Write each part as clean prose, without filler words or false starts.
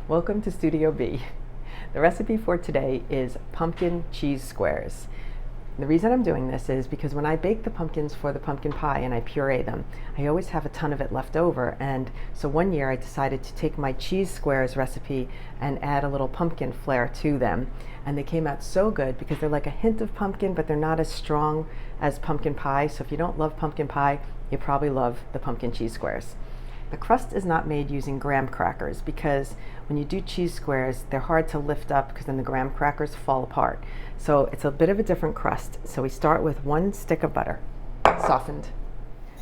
Welcome to Studio B. The recipe for today is pumpkin cheese squares. The reason I'm doing this is because when I bake the pumpkins for the pumpkin pie and I puree them, I always have a ton of it left over, and so one year I decided to take my cheese squares recipe and add a little pumpkin flair to them, and they came out so good because they're like a hint of pumpkin, but they're not as strong as pumpkin pie. So if you don't love pumpkin pie, you probably love the pumpkin cheese squares. The crust is not made using graham crackers because when you do cheese squares, they're hard to lift up because then the graham crackers fall apart. So it's a bit of a different crust. So we start with 1 stick of butter, softened.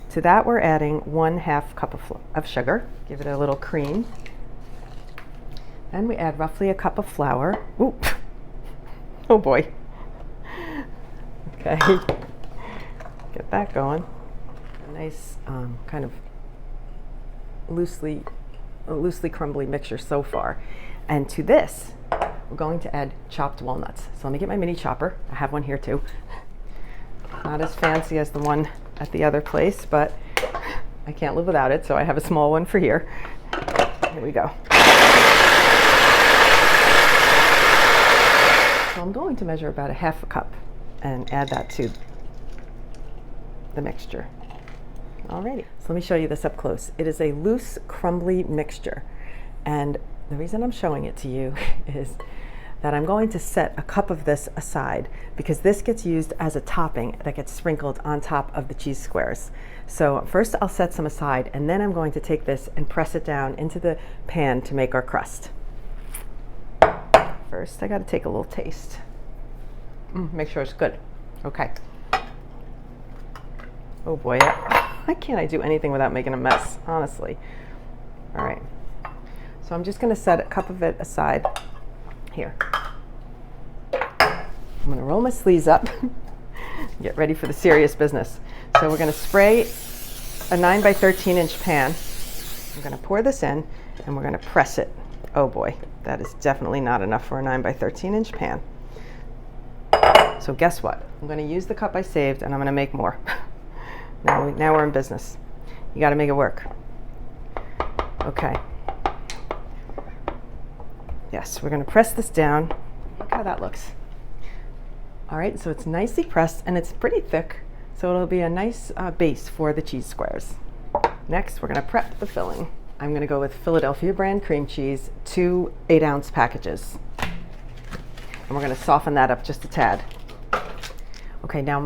To that we're adding 1/2 cup of sugar. Give it a little cream. Then we add roughly a cup of flour. Ooh, oh boy. Okay, get that going. A nice kind of loosely crumbly mixture so far. And to this, we're going to add chopped walnuts. So let me get my mini chopper. I have one here too. Not as fancy as the one at the other place, but I can't live without it, so I have a small one for here. Here we go. So I'm going to measure about 1/2 cup and add that to the mixture. Alrighty, so let me show you this up close. It is a loose, crumbly mixture. And the reason I'm showing it to you is that I'm going to set a cup of this aside because this gets used as a topping that gets sprinkled on top of the cheese squares. So first I'll set some aside, and then I'm going to take this and press it down into the pan to make our crust. First, I gotta take a little taste. Make sure it's good. Okay. Oh boy. Why can't I do anything without making a mess, honestly? All right, so I'm just gonna set a cup of it aside here. I'm gonna roll my sleeves up, get ready for the serious business. So we're gonna spray a 9 by 13 inch pan. I'm gonna pour this in and we're gonna press it. Oh boy, that is definitely not enough for a 9 by 13 inch pan. So guess what? I'm gonna use the cup I saved and I'm gonna make more. Now we're in business. You got to make it work. Okay. Yes, we're going to press this down. Look how that looks. All right, so it's nicely pressed and it's pretty thick, so it'll be a nice base for the cheese squares. Next, we're going to prep the filling. I'm going to go with Philadelphia brand cream cheese, 2 8-ounce packages. And we're going to soften that up just a tad. Okay, now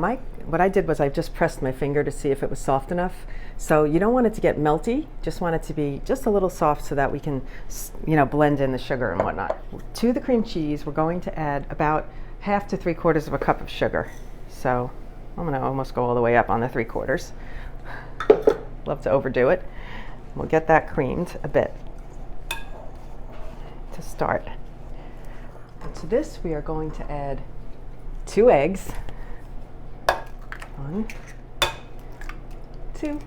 what I did was I just pressed my finger to see if it was soft enough. So you don't want it to get melty, just want it to be just a little soft so that we can, blend in the sugar and whatnot. To the cream cheese, we're going to add about 1/2 to 3/4 of a cup of sugar. So I'm gonna almost go all the way up on the 3/4. Love to overdo it. We'll get that creamed a bit to start. And to this, we are going to add 2 eggs. 1, 2.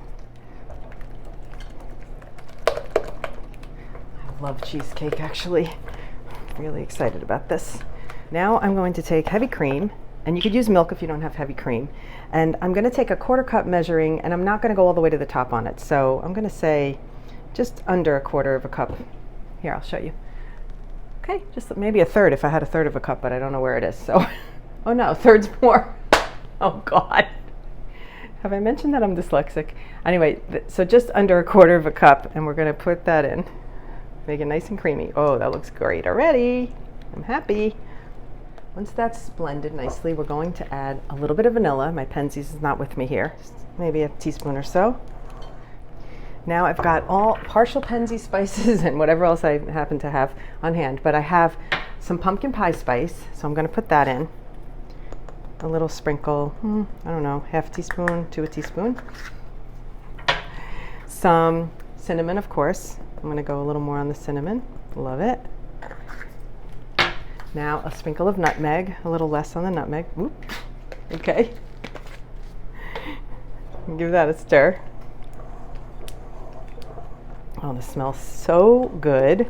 I love cheesecake, actually. Really excited about this. Now I'm going to take heavy cream, and you could use milk if you don't have heavy cream. And I'm going to take a 1/4 cup measuring, and I'm not going to go all the way to the top on it. So I'm going to say just under 1/4 cup. Here, I'll show you. Okay, just maybe 1/3 if I had 1/3 of a cup, but I don't know where it is. So, oh no, 1/3's more. Oh God. Have I mentioned that I'm dyslexic? Anyway, so just under 1/4 cup, and we're gonna put that in. Make it nice and creamy. Oh, that looks great already. I'm happy. Once that's blended nicely, we're going to add a little bit of vanilla. My Penzies is not with me here. Just maybe a teaspoon or so. Now I've got all partial Penzi spices and whatever else I happen to have on hand, but I have some pumpkin pie spice, so I'm gonna put that in. A little sprinkle, I don't know, 1/2 teaspoon to a teaspoon. Some cinnamon, of course. I'm going to go a little more on the cinnamon. Love it. Now a sprinkle of nutmeg, a little less on the nutmeg. Whoop. Okay. Give that a stir. Oh, this smells so good.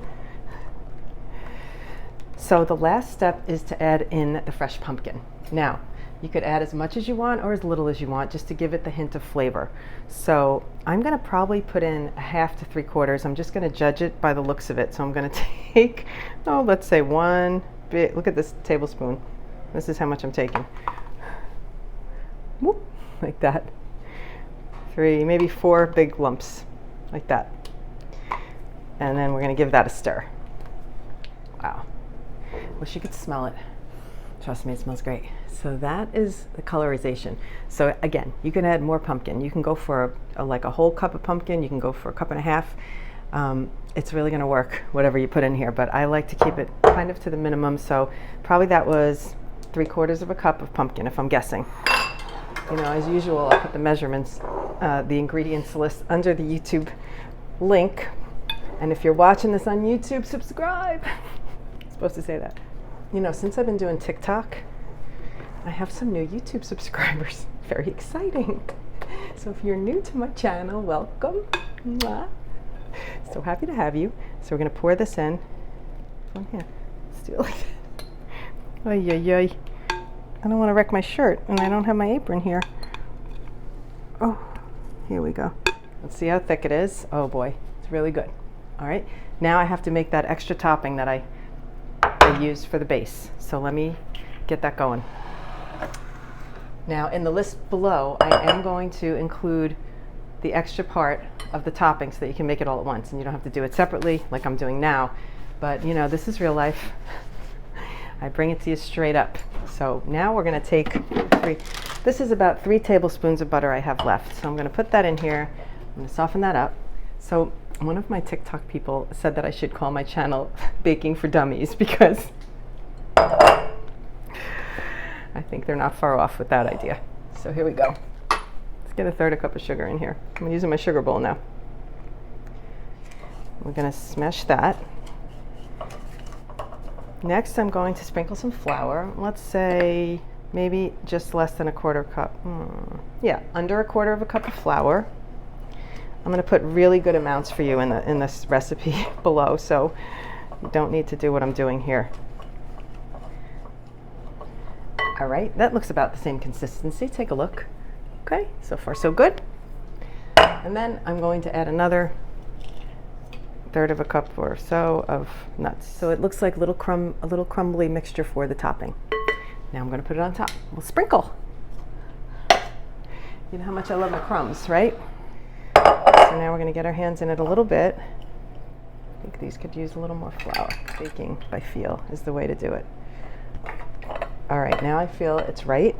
So the last step is to add in the fresh pumpkin. Now, You could add as much as you want or as little as you want, just to give it the hint of flavor. So I'm gonna probably put in 1/2 to 3/4. I'm just gonna judge it by the looks of it. So I'm gonna take, let's say one big, look at this tablespoon. This is how much I'm taking. Whoop, like that. 3, maybe 4 big lumps, like that. And then we're gonna give that a stir. Wow, wish you could smell it. Trust me, it smells great. So that is the colorization. So again, you can add more pumpkin. You can go for like a whole cup of pumpkin. You can go for 1.5 cups. It's really gonna work, whatever you put in here, but I like to keep it kind of to the minimum. So probably that was 3/4 cup of pumpkin, if I'm guessing. You know, as usual, I'll put the measurements, the ingredients list under the YouTube link. And if you're watching this on YouTube, subscribe. I'm supposed to say that. You know, since I've been doing TikTok, I have some new YouTube subscribers. Very exciting. So if you're new to my channel, welcome. Mwah. So happy to have you. So we're gonna pour this in. One here. Let's do it like that. Ay, ay, ay. I don't want to wreck my shirt, and I don't have my apron here. Oh, here we go. Let's see how thick it is. Oh boy, it's really good. All right, now I have to make that extra topping that I used for the base. So let me get that going. Now in the list below, I am going to include the extra part of the topping so that you can make it all at once, and you don't have to do it separately like I'm doing now. But you know, this is real life. I bring it to you straight up. So now we're gonna take 3, this is about 3 tablespoons of butter I have left. So I'm gonna put that in here. I'm gonna soften that up. So one of my TikTok people said that I should call my channel Baking for Dummies, because I think they're not far off with that idea. So here we go. Let's get 1/3 cup of sugar in here. I'm using my sugar bowl now. We're gonna smash that. Next, I'm going to sprinkle some flour. Let's say maybe just less than 1/4 cup. Yeah, under 1/4 cup of flour. I'm going to put really good amounts for you in this recipe below, so you don't need to do what I'm doing here. All right, that looks about the same consistency. Take a look. Okay, so far so good. And then I'm going to add another 1/3 cup or so of nuts. So it looks like a little crumbly mixture for the topping. Now I'm going to put it on top. We'll sprinkle. You know how much I love my crumbs, right? So now we're going to get our hands in it a little bit. I think these could use a little more flour. Baking by feel is the way to do it. All right, now I feel it's right.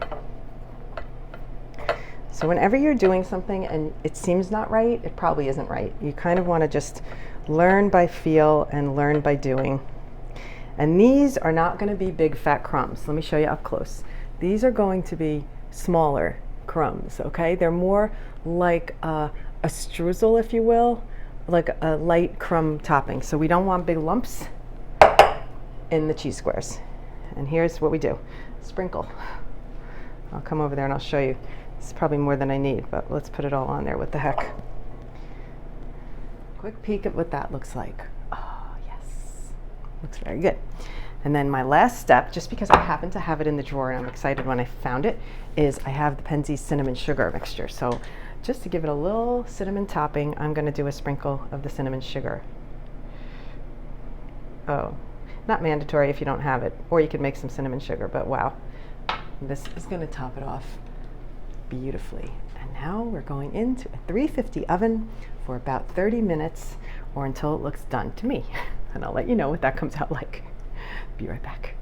So whenever you're doing something and it seems not right, it probably isn't right. You kind of want to just learn by feel and learn by doing. And these are not going to be big fat crumbs. Let me show you up close. These are going to be smaller crumbs, okay? They're more like a streusel, if you will, like a light crumb topping. So we don't want big lumps in the cheese squares. And here's what we do. Sprinkle. I'll come over there and I'll show you. It's probably more than I need, but let's put it all on there. What the heck? Quick peek at what that looks like. Oh, yes. Looks very good. And then my last step, just because I happen to have it in the drawer and I'm excited when I found it, is I have the Penzeys cinnamon sugar mixture. So just to give it a little cinnamon topping, I'm going to do a sprinkle of the cinnamon sugar. Oh, not mandatory if you don't have it, or you could make some cinnamon sugar, but wow. This is going to top it off beautifully. And now we're going into a 350 oven for about 30 minutes, or until it looks done to me. And I'll let you know what that comes out like. Be right back.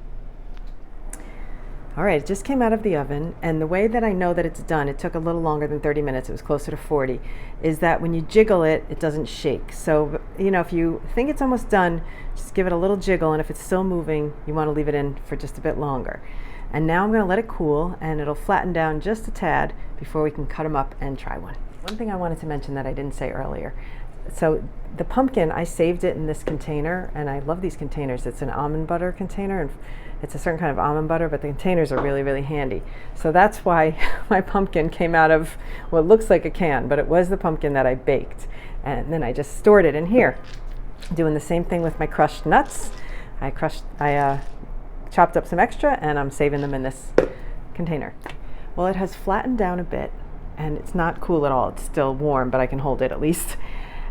All right, it just came out of the oven, and the way that I know that it's done, it took a little longer than 30 minutes, it was closer to 40, is that when you jiggle it, it doesn't shake. So, you know, if you think it's almost done, just give it a little jiggle, and if it's still moving, you want to leave it in for just a bit longer. And now I'm going to let it cool, and it'll flatten down just a tad before we can cut them up and try one. One thing I wanted to mention that I didn't say earlier. So the pumpkin, I saved it in this container, and I love these containers. It's an almond butter container, and it's a certain kind of almond butter, but the containers are really, really handy. So that's why my pumpkin came out of what looks like a can, but it was the pumpkin that I baked. And then I just stored it in here. Doing the same thing with my crushed nuts. I chopped up some extra, and I'm saving them in this container. Well, it has flattened down a bit, and it's not cool at all. It's still warm, but I can hold it at least.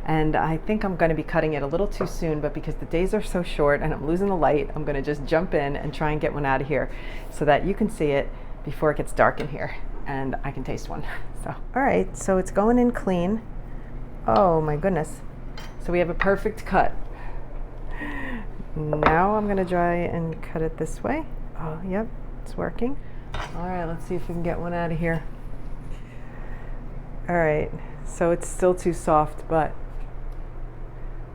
And I think I'm going to be cutting it a little too soon, but because the days are so short and I'm losing the light, I'm going to just jump in and try and get one out of here so that you can see it before it gets dark in here and I can taste one. So, all right, so it's going in clean. Oh my goodness. So we have a perfect cut. Now I'm going to try and cut it this way. Oh, yep, it's working. All right, let's see if we can get one out of here. All right, so it's still too soft, but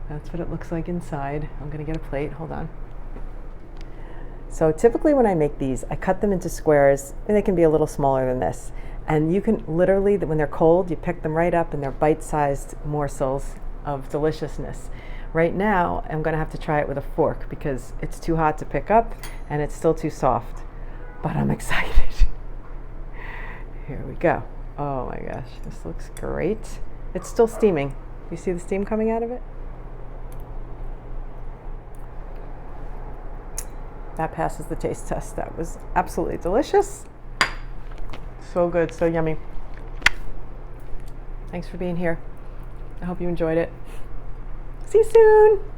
that's what it looks like inside. I'm gonna get a plate, hold on. So typically when I make these, I cut them into squares, and they can be a little smaller than this. And you can literally, when they're cold, you pick them right up and they're bite-sized morsels of deliciousness. Right now, I'm gonna have to try it with a fork because it's too hot to pick up and it's still too soft, but I'm excited. Here we go. Oh my gosh, this looks great. It's still steaming. You see the steam coming out of it? That passes the taste test. That was absolutely delicious. So good, so yummy. Thanks for being here. I hope you enjoyed it. See you soon.